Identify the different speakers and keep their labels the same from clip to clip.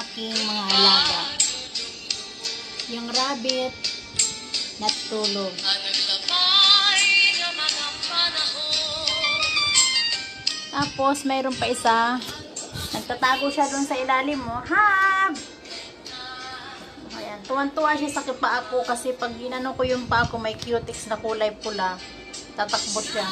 Speaker 1: aking mga alaga. Yung rabbit, natulog. Tapos, mayroon pa isa. Nagtatago siya dun sa ilalim mo. Hab! Ayan. Tuwan-tuwa siya sa paa ko kasi pag ginano ko yung paa ko, may cutics na kulay pula. Tatakbo siya.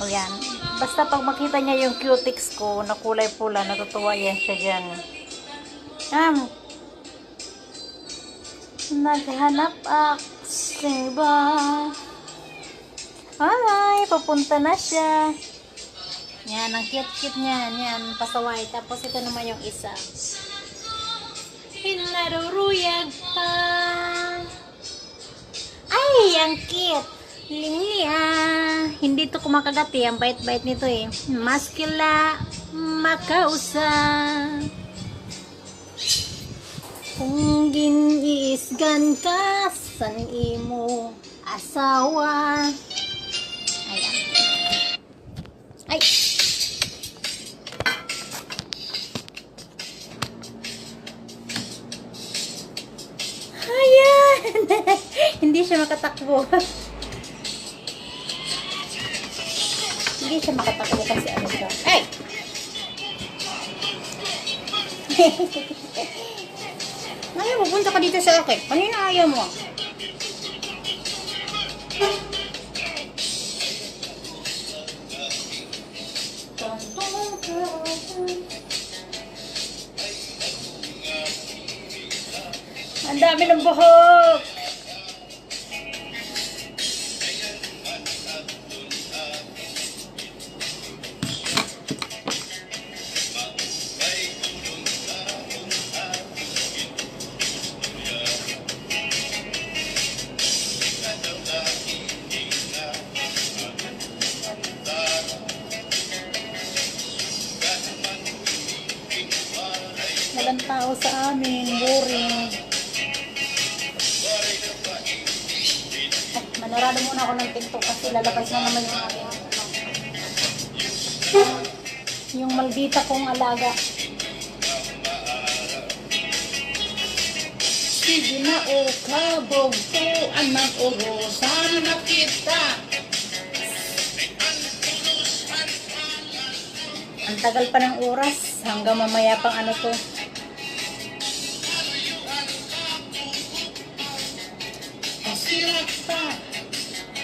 Speaker 1: O yan. Basta pag makita niya yung cutics ko na kulay pula, natutuwa yan siya dyan. Naghanap aksi ba? Ay, papunta na siya. Yan, ang cute-cute niyan. Yan, pasaway. Tapos ito naman yung isa. Hinaruruyag pa. Ay, ang cute. Lilia. Hindi to kumakagati. Ang bait-bait nito eh. Maskila makausa. Kung giniisgan ka san imo asawa. Ayan. Ay. Ayan. Hindi siya makatakbo. Hindi siya makatakbo kasi ano siya. Ay! Ayaw, pupunta ka dito sa akin. Kanina ayaw mo. Ang dami ng buhok. Walang tao sa amin, boring. Manarado muna ako ng TikTok kasi lalabas na naman yung aking yung maldita kong alaga. Sige na o kabog to anak orosan na kita. Ang tagal pa ng oras hanggang mamaya pang ano to. Sirap pa.